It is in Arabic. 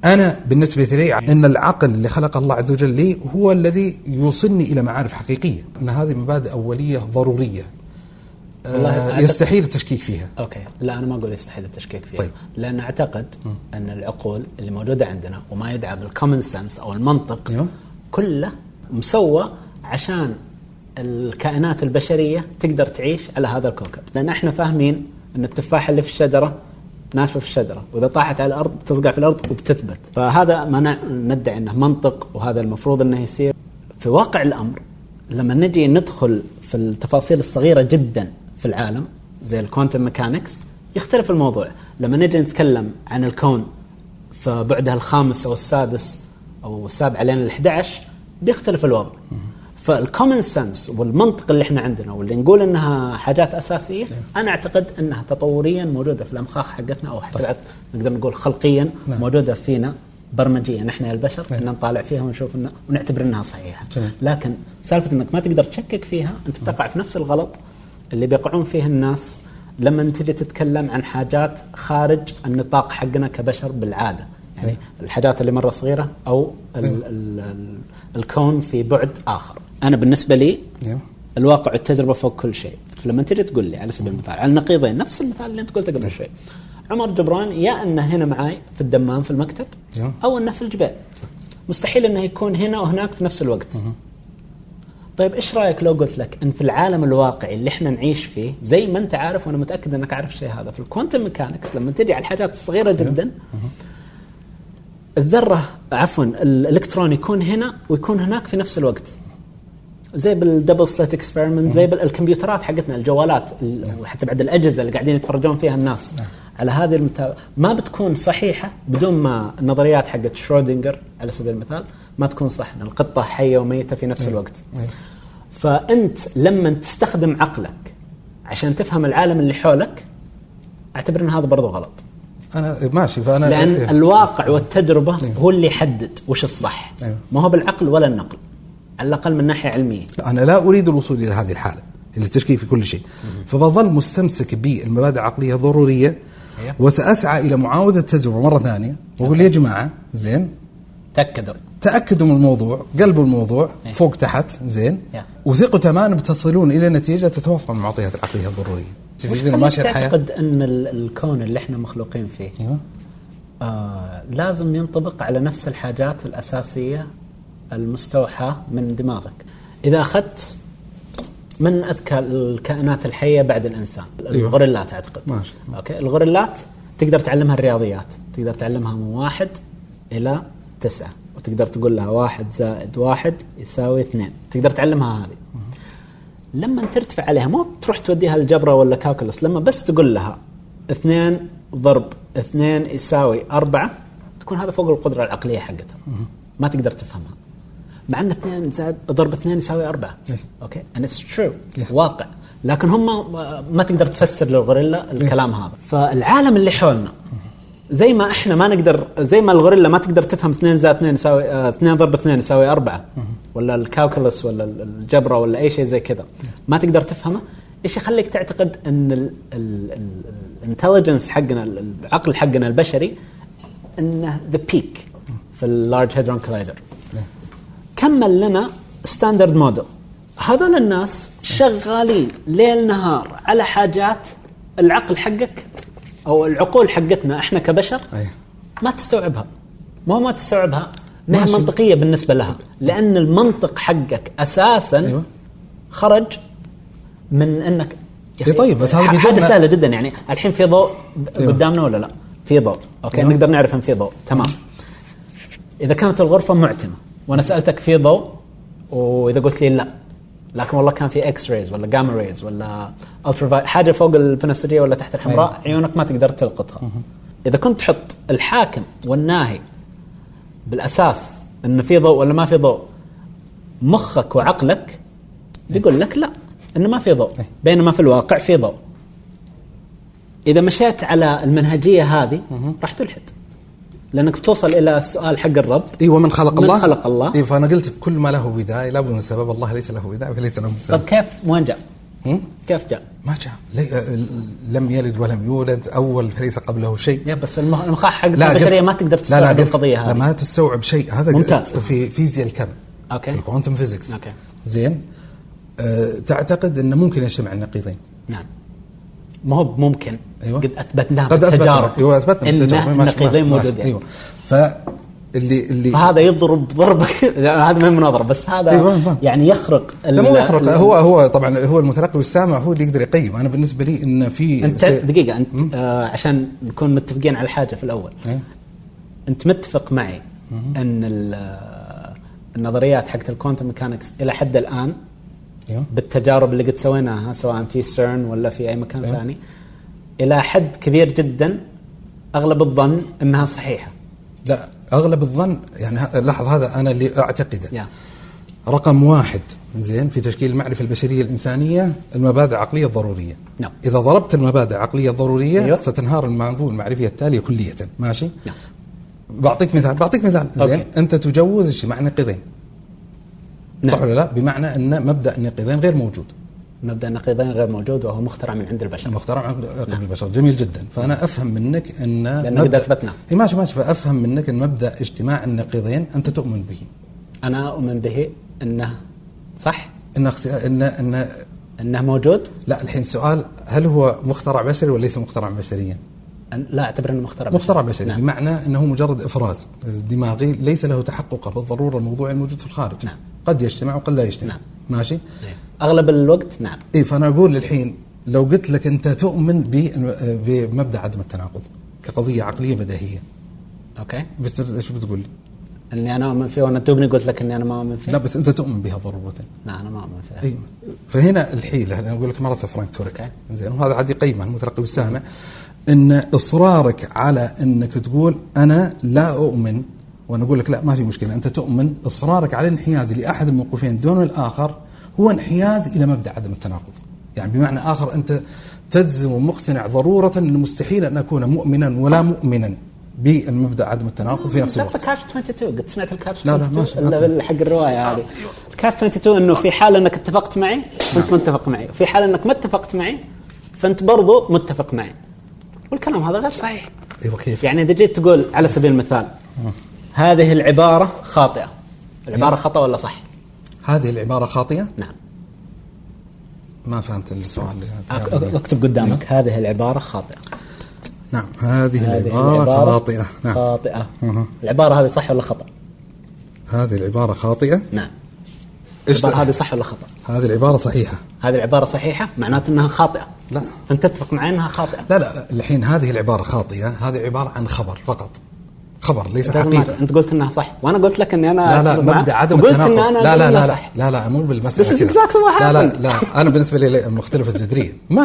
أنا بالنسبة لي أن العقل اللي خلق الله عز وجل لي هو الذي يوصلني إلى معارف حقيقية، أن هذه مبادئ أولية ضرورية يستحيل التشكيك فيها. أوكي، لا أنا ما أقول يستحيل التشكيك فيها. طيب. لأن أعتقد أن العقول اللي موجودة عندنا وما يدعى بالكومن سنس أو المنطق كله مسوى عشان الكائنات البشرية تقدر تعيش على هذا الكوكب. لأن احنا فاهمين أن التفاحة اللي في الشجرة ناشفة في الشجرة، وإذا طاحت على الأرض تصقع في الأرض وبتثبت. فهذا ما ندعي أنه منطق، وهذا المفروض أنه يصير. في واقع الأمر لما نجي ندخل في التفاصيل الصغيرة جدا في العالم زي الكوانتم ميكانكس يختلف الموضوع. لما نجي نتكلم عن الكون فبعدها الخامس أو السادس أو السابع لين ال11 بيختلف الوضع. فالكومن سنس والمنطق اللي احنا عندنا واللي نقول انها حاجات اساسيه، انا اعتقد انها تطوريا موجوده في الامخاخ حقتنا، او حتى بعد نقدر نقول خلقيا موجوده فينا برمجيا نحن يا البشر ان نطالع فيها ونشوف انها ونعتبر انها صحيحه. لكن سالفه انك ما تقدر تشكك فيها، انت بتقع في نفس الغلط اللي بيقعون فيه الناس لما تجي تتكلم عن حاجات خارج النطاق حقنا كبشر بالعاده. يعني الحاجات اللي مرة صغيرة أو الكون في بعد آخر. أنا بالنسبة لي الواقع والتجربة فوق كل شيء. فلما تجي تقول لي على سبيل المثال على النقيضين، نفس المثال اللي أنت قلته قبل شوي، عمر جبران يا أنه هنا معاي في الدمام في المكتب أو أنه في الجبال، مستحيل أنه يكون هنا وهناك في نفس الوقت. طيب إيش رأيك لو قلت لك أن في العالم الواقعي اللي إحنا نعيش فيه، زي ما أنت عارف وأنا متأكد أنك عارف الشيء هذا، في الكوانتم ميكانكس لما تجي على الحاجات الصغيرة جدا، الذرة الإلكترون يكون هنا ويكون هناك في نفس الوقت، زي بالدبل سليت اكسبيرمنت، زي بالكمبيوترات حقتنا الجوالات وحتى بعد الأجهزة اللي قاعدين يتفرجون فيها الناس على هذه ما بتكون صحيحة بدون ما النظريات حقت شرودنجر على سبيل المثال ما تكون صح. القطة حية وميتة في نفس الوقت. فأنت لما تستخدم عقلك عشان تفهم العالم اللي حولك، اعتبر أن هذا برضو غلط. أنا ماشي، فأنا لأن الواقع والتجربة هو اللي يحدد وش الصح، ما هو بالعقل ولا النقل، على الأقل من ناحية علمية. أنا لا أريد الوصول إلى هذه الحالة اللي تشكيك في كل شيء، فبظل مستمسك بالمبادئ العقلية ضرورية، وسأسعى إلى معاودة التجربة مرة ثانية وأقول يا جماعة زين تأكدوا من الموضوع، قلبوا الموضوع فوق تحت زين، وثقوا تماما بتصلون إلى نتيجة تتوافق مع المعطيات العقلية الضرورية. تعتقد أن الكون اللي احنا مخلوقين فيه لازم ينطبق على نفس الحاجات الأساسية المستوحاة من دماغك. إذا أخذت من أذكى الكائنات الحية بعد الإنسان الغوريلات، أعتقد أوكي، الغوريلات تقدر تعلمها الرياضيات، تقدر تعلمها من 1 إلى 9، وتقدر تقول لها 1 زائد 1 يساوي 2، تقدر تعلمها هذه. لما ترتفع عليها مو تروح توديها الجبرة ولا كالكولس، لما بس تقول لها 2 ضرب 2 يساوي 4، تكون هذا فوق القدرة العقلية حقتها، ما تقدر تفهمها، مع أن 2 زائد ضرب 2 يساوي 4. أوكي and it's true واقع، لكن هم ما تقدر تفسر للغوريلا الكلام هذا. فالعالم اللي حولنا زي ما احنا ما نقدر، زي ما الغوريلا ما تقدر تفهم 2 زائد 2 يساوي 2 ضرب 2 يساوي 4، ولا الكالكولس ولا الجبرة ولا أي شيء زي كذا ما تقدر تفهمه، إيش يخليك تعتقد أن الانتليجنس حقنا، العقل حقنا البشري، أنه the peak في اللارج هادرون كولايدر؟ كمل لنا ستاندرد موديل. هذول الناس شغالين ليل نهار على حاجات العقل حقك أو العقول حقتنا إحنا كبشر ما تستوعبها، ما تستوعبها إنها منطقية بالنسبة لها، لأن المنطق حقك أساساً خرج من إنك طيب بس هذا حاجة سهلة جدا. يعني الحين في ضوء قدامنا ولا لا؟ في ضوء، أوكي نقدر نعرف إن في ضوء، تمام. إذا كانت الغرفة معتمة وأنا سألتك في ضوء، وإذا قلت لي لا، لكن والله كان في اكس ريز ولا جاما ريز ولا الترا حاجه فوق البنفسجيه ولا تحت الحمراء، عيونك ما تقدر تلقطها. اذا كنت تحط الحاكم والناهي بالاساس انه في ضوء ولا ما في ضوء، مخك وعقلك بيقول لك لا، انه ما في ضوء، بينما في الواقع في ضوء. اذا مشيت على المنهجيه هذه راح تلحد، لأنك بتوصل إلى السؤال حق الرب. من خلق الله؟ من خلق الله. فأنا قلت كل ما له بداية لابد من سبب، الله ليس له بداية وليس له سبب. طب كيف؟ وين جاء؟ كيف جاء؟ ما جاء لم يلد ولم يولد أول فليس قبله شيء. بس المخاخ حق البشرية ما تقدر تستوعب القضية هذه. ما تستوعب شيء. هذا ممتاز. في فيزياء الكم. أوكي. في الكوانتم فيزيكس. أوكي. زين. تعتقد أنه ممكن يجتمع النقيضين؟ نعم. ما هو ممكن. أيوة. قد أثبتناه بالتجارب. أيوة أثبتنا إن النقيضين موجودين. أيوة. فهذا يضرب ضربك. هذا ما هي مناظرة بس هذا أيوة. يعني يخرق. لا مو يخرق. هو طبعا هو المتلقي والسامع هو اللي يقدر يقيم. أنا بالنسبة لي إن في أنت دقيقة أنت عشان نكون متفقين على حاجة في الأول. أنت متفق معي أن النظريات حقت الكوانتم ميكانكس إلى حد الآن بالتجارب اللي قد سويناها سواء في سيرن ولا في أي مكان ثاني إلى حد كبير جدا أغلب الظن أنها صحيحة. لا أغلب الظن يعني لاحظ هذا أنا اللي أعتقده. رقم 1 زين في تشكيل المعرفة البشرية الإنسانية المبادئ العقلية الضرورية. إذا ضربت المبادئ العقلية الضرورية ستنهار المنظومة المعرفية التالية كلية. ماشي. بعطيك مثال زين. أنت تجوز شيء مع نقيضين. صح ولا لا؟ بمعنى أن مبدأ النقيضين غير موجود. مبدأ النقيضين غير موجود وهو مخترع من عند البشر. مخترع من عند البشر. جميل جدا. فأنا أفهم منك أن لأنه أثبتنا. ماشي. فأفهم منك أن مبدأ اجتماع النقيضين أنت تؤمن به. أنا أؤمن به أنه صح. إنه موجود. لا الحين السؤال هل هو مخترع بشري ولا ليس مخترع بشريا؟ لا أعتبر أنه مخترع بشري. نعم. بمعنى أنه مجرد إفراز دماغي ليس له تحقق بالضرورة الموضوع الموجود في الخارج. نعم. قد يجتمع وقد لا يجتمع. نعم. ماشي. أغلب الوقت. نعم. فأنا أقول الحين لو قلت لك أنت تؤمن بمبدأ عدم التناقض كقضية عقلية بديهية. أوكي. شو بتقول لي؟ أني أنا أؤمن فيه وأنا توقني قلت لك أني أنا ما أؤمن فيه. لا بس أنت تؤمن بها ضرورة. لا أنا ما أؤمن فيها. فهنا الحيلة أنا أقول لك مرة فرانك توريك. زين وهذا عادي قيمة المتلقي والسامع إن إصرارك على إنك تقول أنا لا أؤمن وأنا أقول لك لا ما في مشكلة أنت تؤمن. إصرارك على الانحياز لأحد الموقفين دون الآخر هو انحياز إلى مبدأ عدم التناقض. يعني بمعنى آخر أنت تجزم ومقتنع ضرورة أن مستحيل أن أكون مؤمنا ولا مؤمنا بالمبدأ عدم التناقض في نفس الوقت. كارت 22 قد سمعت الكارت 22 حق الرواية هذه. الكارت 22 إنه في حال أنك اتفقت معي فأنت متفق معي وفي حال أنك ما اتفقت معي فأنت برضو متفق معي. والكلام هذا غير صحيح. كيف؟ يعني إذا جيت تقول على سبيل المثال هذه العبارة خاطئة. العبارة خطأ ولا صح؟ هذه العبارة خاطئة؟ نعم. ما فهمت السؤال. اكتب قدامك هذه العبارة خاطئة. نعم هذه العبارة خاطئة. نعم. خاطئة. العبارة هذه صح ولا خطأ؟ هذه العبارة خاطئة. نعم. هذه صح ولا خطأ؟ هذه العبارة صحيحة. هذه العبارة صحيحة معناته أنها خاطئة. لا. فأنت تتفق معي أنها خاطئة. لا الحين هذه العبارة خاطئة. هذه عبارة عن خبر فقط. خبر ليس حقيقة. أنت قلت أنها صح وأنا قلت لك أني أنا لا مبدأ عدم التناقض. لا مو بالمسألة كذا. لا أنا بالنسبة لي مختلفة جذريا.